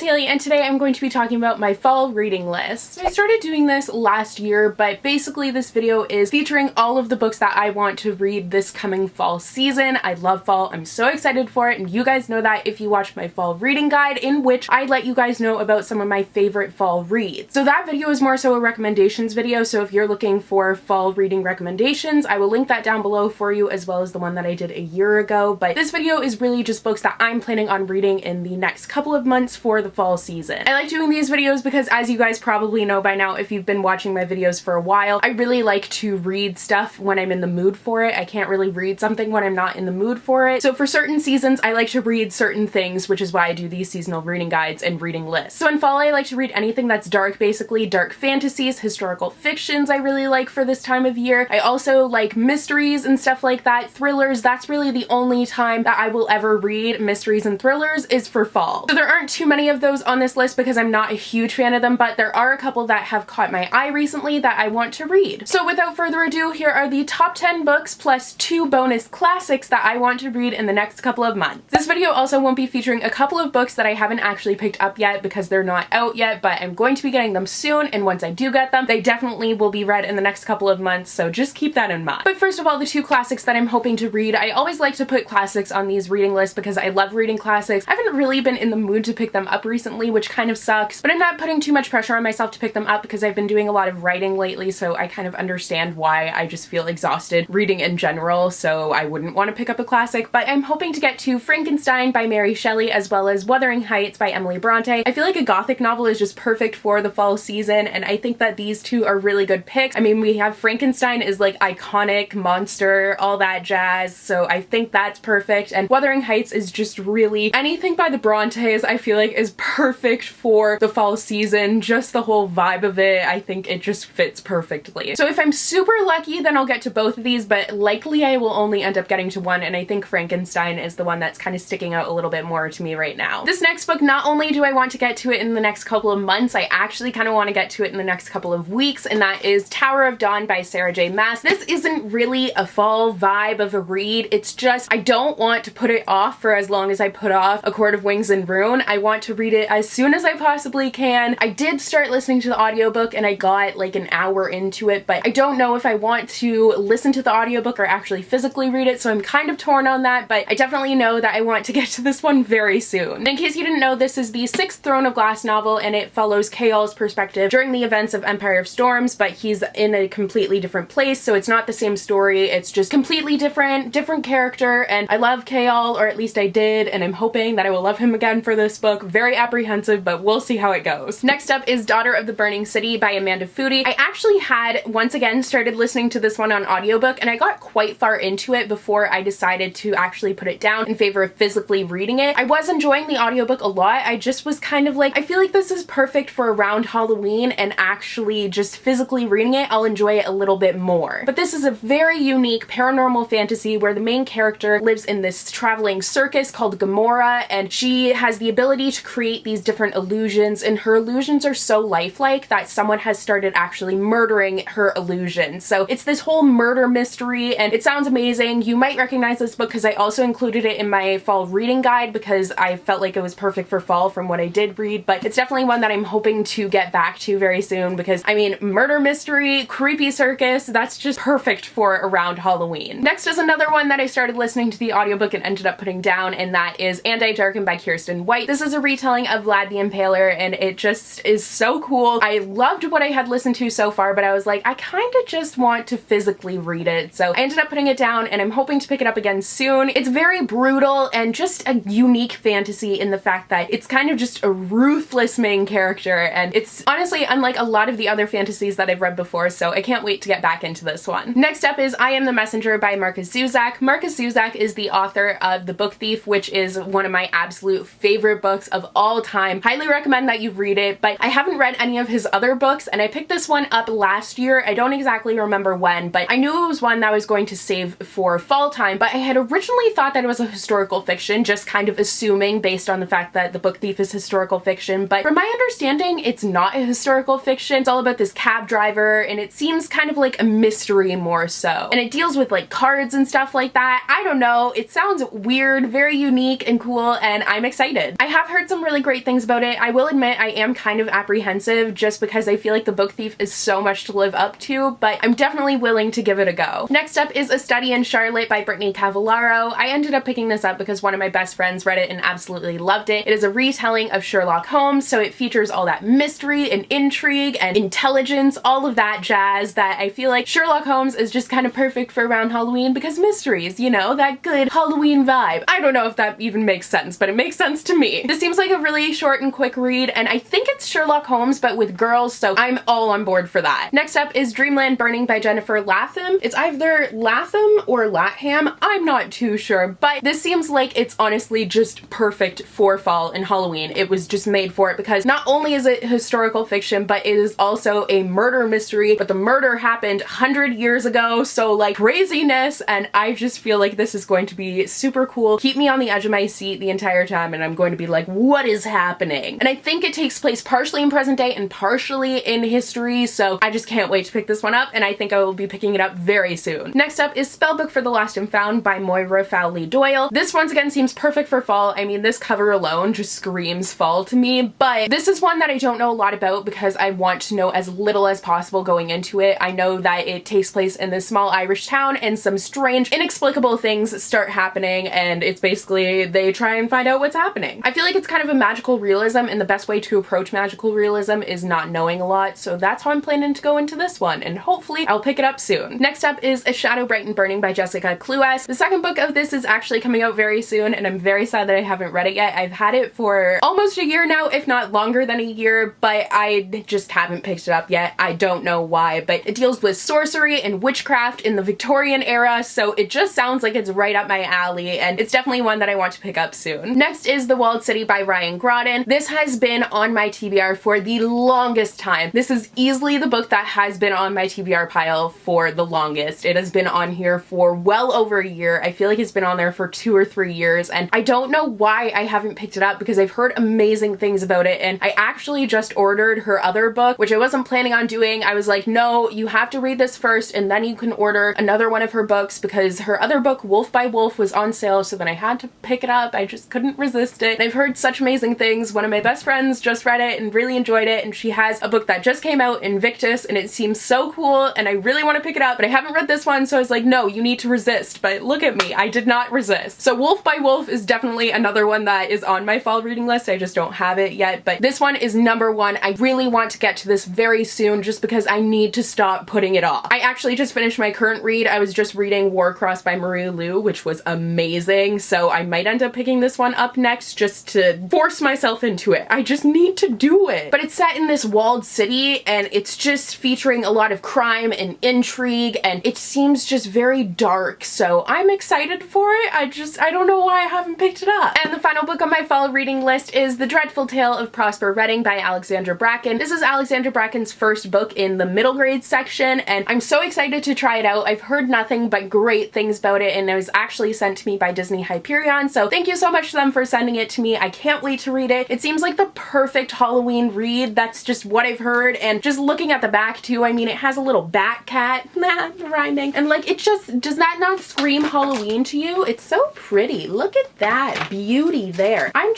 Hailey, and today I'm going to be talking about my fall reading list. I started doing this last year, but basically this video is featuring all of the books that I want to read this coming fall season. I love fall, I'm so excited for it, and you guys know that if you watch my fall reading guide, in which I let you guys know about some of my favorite fall reads. So that video is more so a recommendations video, so if you're looking for fall reading recommendations, I will link that down below for you, as well as the one that I did a year ago. But this video is really just books that I'm planning on reading in the next couple of months for the fall season. I like doing these videos because, as you guys probably know by now if you've been watching my videos for a while, I really like to read stuff when I'm in the mood for it. I can't really read something when I'm not in the mood for it. So for certain seasons, I like to read certain things, which is why I do these seasonal reading guides and reading lists. So in fall, I like to read anything that's dark, basically dark fantasies, historical fictions I really like for this time of year. I also like mysteries and stuff like that, thrillers. That's really the only time that I will ever read mysteries and thrillers is for fall. So there aren't too many of those on this list because I'm not a huge fan of them, but there are a couple that have caught my eye recently that I want to read. So without further ado, here are the top 10 books plus 2 bonus classics that I want to read in the next couple of months. This video also won't be featuring a couple of books that I haven't actually picked up yet because they're not out yet, but I'm going to be getting them soon, and once I do get them, they definitely will be read in the next couple of months, so just keep that in mind. But first of all, the 2 classics that I'm hoping to read. I always like to put classics on these reading lists because I love reading classics. I haven't really been in the mood to pick them up recently, which kind of sucks, but I'm not putting too much pressure on myself to pick them up because I've been doing a lot of writing lately, so I kind of understand why I just feel exhausted reading in general, so I wouldn't want to pick up a classic. But I'm hoping to get to Frankenstein by Mary Shelley, as well as Wuthering Heights by Emily Bronte. I feel like a gothic novel is just perfect for the fall season, and I think that these 2 are really good picks. I mean, we have Frankenstein is like iconic monster, all that jazz, so I think that's perfect, and Wuthering Heights is just really anything by the Brontes I feel like is perfect for the fall season. Just the whole vibe of it, I think it just fits perfectly. So if I'm super lucky, then I'll get to both of these, but likely I will only end up getting to one, and I think Frankenstein is the one that's kind of sticking out a little bit more to me right now. This next book, not only do I want to get to it in the next couple of months, I actually kind of want to get to it in the next couple of weeks, and that is Tower of Dawn by Sarah J. Maas. This isn't really a fall vibe of a read, it's just I don't want to put it off for as long as I put off A Court of Wings and Ruin. I want to read it as soon as I possibly can. I did start listening to the audiobook and I got like an hour into it, but I don't know if I want to listen to the audiobook or actually physically read it, so I'm kind of torn on that, but I definitely know that I want to get to this one very soon. And in case you didn't know, this is the 6th Throne of Glass novel, and it follows Chaol's perspective during the events of Empire of Storms, but he's in a completely different place, so it's not the same story, it's just completely different character, and I love Chaol, or at least I did, and I'm hoping that I will love him again for this book. Very apprehensive, but we'll see how it goes. Next up is Daughter of the Burning City by Amanda Foody. I actually had, once again, started listening to this one on audiobook, and I got quite far into it before I decided to actually put it down in favor of physically reading it. I was enjoying the audiobook a lot, I just was kind of like, I feel like this is perfect for around Halloween, and actually just physically reading it, I'll enjoy it a little bit more. But this is a very unique paranormal fantasy where the main character lives in this traveling circus called Gomorrah, and she has the ability to create these different illusions, and her illusions are so lifelike that someone has started actually murdering her illusions. So it's this whole murder mystery, and it sounds amazing. You might recognize this book because I also included it in my fall reading guide because I felt like it was perfect for fall from what I did read, but it's definitely one that I'm hoping to get back to very soon because, I mean, murder mystery, creepy circus, that's just perfect for around Halloween. Next is another one that I started listening to the audiobook and ended up putting down, and that is Jargon by Kirsten White. This is a retelling of Vlad the Impaler, and it just is so cool. I loved what I had listened to so far, but I was like, I kind of just want to physically read it, so I ended up putting it down, and I'm hoping to pick it up again soon. It's very brutal and just a unique fantasy in the fact that it's kind of just a ruthless main character, and it's honestly unlike a lot of the other fantasies that I've read before, so I can't wait to get back into this one. Next up is I Am the Messenger by Markus Zusak. Markus Zusak is the author of The Book Thief, which is one of my absolute favorite books of all time. Highly recommend that you read it, but I haven't read any of his other books, and I picked this one up last year. I don't exactly remember when, but I knew it was one that I was going to save for fall time, but I had originally thought that it was a historical fiction, just kind of assuming based on the fact that The Book Thief is historical fiction, but from my understanding, it's not a historical fiction. It's all about this cab driver, and it seems kind of like a mystery more so, and it deals with like cards and stuff like that. I don't know, it sounds weird, very unique and cool, and I'm excited. I have heard some really really great things about it. I will admit I am kind of apprehensive just because I feel like The Book Thief is so much to live up to, but I'm definitely willing to give it a go. Next up is A Study in Charlotte by Brittany Cavallaro. I ended up picking this up because one of my best friends read it and absolutely loved it. It is a retelling of Sherlock Holmes, so it features all that mystery and intrigue and intelligence, all of that jazz that I feel like Sherlock Holmes is just kind of perfect for around Halloween because mysteries, you know, that good Halloween vibe. I don't know if that even makes sense, but it makes sense to me. This seems like a really short and quick read, and I think it's Sherlock Holmes but with girls, so I'm all on board for that. Next up is Dreamland Burning by Jennifer Latham. It's either Latham or Latham, I'm not too sure, but this seems like it's honestly just perfect for fall and Halloween. It was just made for it because not only is it historical fiction, but it is also a murder mystery, but the murder happened 100 years ago, so like craziness, and I just feel like this is going to be super cool. Keep me on the edge of my seat the entire time, and I'm going to be like, what is happening? And I think it takes place partially in present day and partially in history, so I just can't wait to pick this one up, and I think I will be picking it up very soon. Next up is Spellbook for the Lost and Found by Moira Fowley Doyle. This once again seems perfect for fall. I mean, this cover alone just screams fall to me, but this is one that I don't know a lot about because I want to know as little as possible going into it. I know that it takes place in this small Irish town and some strange, inexplicable things start happening, and it's basically they try and find out what's happening. I feel like it's kind of a magical realism, and the best way to approach magical realism is not knowing a lot, so that's how I'm planning to go into this one, and hopefully I'll pick it up soon. Next up is A Shadow Brighton Burning by Jessica Cluess. The second book of this is actually coming out very soon, and I'm very sad that I haven't read it yet. I've had it for almost a year now, if not longer than a year, but I just haven't picked it up yet. I don't know why, but it deals with sorcery and witchcraft in the Victorian era, so it just sounds like it's right up my alley, and it's definitely one that I want to pick up soon. Next is The Walled City by Ryan Graudin. This has been on my TBR for the longest time. This is easily the book that has been on my TBR pile for the longest. It has been on here for well over a year. I feel like it's been on there for 2 or 3 years, and I don't know why I haven't picked it up because I've heard amazing things about it, and I actually just ordered her other book, which I wasn't planning on doing. I was like, no, you have to read this first and then you can order another one of her books, because her other book, Wolf by Wolf, was on sale, so then I had to pick it up. I just couldn't resist it. And I've heard such amazing things. One of my best friends just read it and really enjoyed it, and she has a book that just came out, Invictus, and it seems so cool, and I really want to pick it up, but I haven't read this one, so I was like, no, you need to resist. But look at me, I did not resist. So Wolf by Wolf is definitely another one that is on my fall reading list. I just don't have it yet, but this one is number one. I really want to get to this very soon just because I need to stop putting it off. I actually just finished my current read. I was just reading Warcross by Marie Lu, which was amazing, so I might end up picking this one up next just to force myself into it. I just need to do it. But it's set in this walled city, and it's just featuring a lot of crime and intrigue, and it seems just very dark, so I'm excited for it. I don't know why I haven't picked it up. And the final book on my fall reading list is The Dreadful Tale of Prosper Redding by Alexandra Bracken. This is Alexandra Bracken's first book in the middle grade section, and I'm so excited to try it out. I've heard nothing but great things about it, and it was actually sent to me by Disney Hyperion, so thank you so much to them for sending it to me. I can't wait to read it. It seems like the perfect Halloween read. That's just what I've heard, and just looking at the back too, I mean, it has a little bat cat, rhyming, and like, it just, does that not scream Halloween to you? It's so pretty. Look at that beauty there. I'm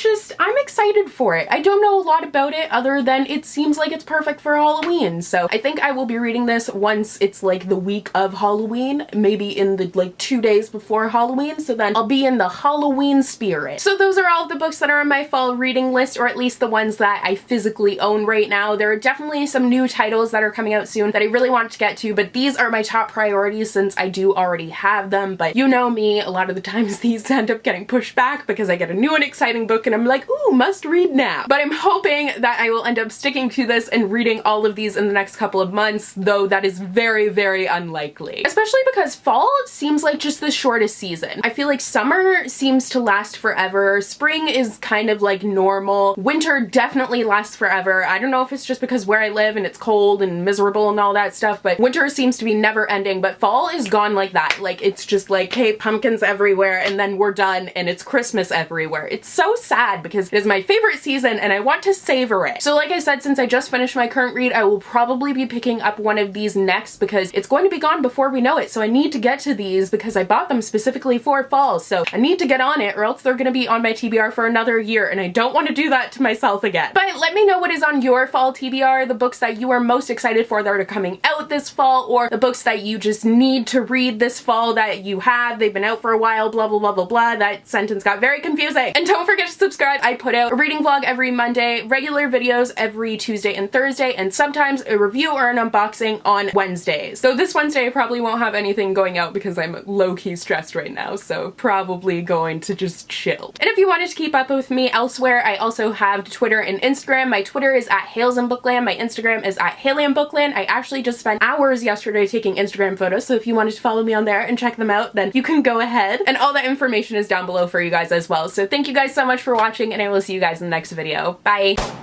excited for it. I don't know a lot about it other than it seems like it's perfect for Halloween, so I think I will be reading this once it's like the week of Halloween, maybe in the like 2 days before Halloween, so then I'll be in the Halloween spirit. So those are all of the books that are on my fall reading list, or at least the ones that I physically own right now. There are definitely some new titles that are coming out soon that I really want to get to, but these are my top priorities since I do already have them. But you know me, a lot of the times these end up getting pushed back because I get a new and exciting book and I'm like, ooh, must read now. But I'm hoping that I will end up sticking to this and reading all of these in the next couple of months, though that is very, very unlikely. Especially because fall seems like just the shortest season. I feel like summer seems to last forever. Spring is kind of like normal. Winter definitely lasts forever. I don't know if it's just because where I live and it's cold and miserable and all that stuff, but winter seems to be never ending, but fall is gone like that. Like, it's just like, hey, pumpkins everywhere, and then we're done and it's Christmas everywhere. It's so sad because it is my favorite season and I want to savor it. So like I said, since I just finished my current read, I will probably be picking up one of these next because it's going to be gone before we know it. So I need to get to these because I bought them specifically for fall. So I need to get on it or else they're going to be on my TBR for another year and I I don't want to do that to myself again. But let me know what is on your fall TBR, the books that you are most excited for that are coming out this fall, or the books that you just need to read this fall that you have, they've been out for a while, blah blah blah blah blah. That sentence got very confusing. And don't forget to subscribe. I put out a reading vlog every Monday, regular videos every Tuesday and Thursday, and sometimes a review or an unboxing on Wednesdays. So this Wednesday I probably won't have anything going out because I'm low-key stressed right now, so probably going to just chill. And if you wanted to keep up with me elsewhere, I also have Twitter and Instagram. My Twitter is @HailesandBookland. My Instagram is @HaileyandBookland. I actually just spent hours yesterday taking Instagram photos, so if you wanted to follow me on there and check them out, then you can go ahead. And all that information is down below for you guys as well. So thank you guys so much for watching, and I will see you guys in the next video. Bye!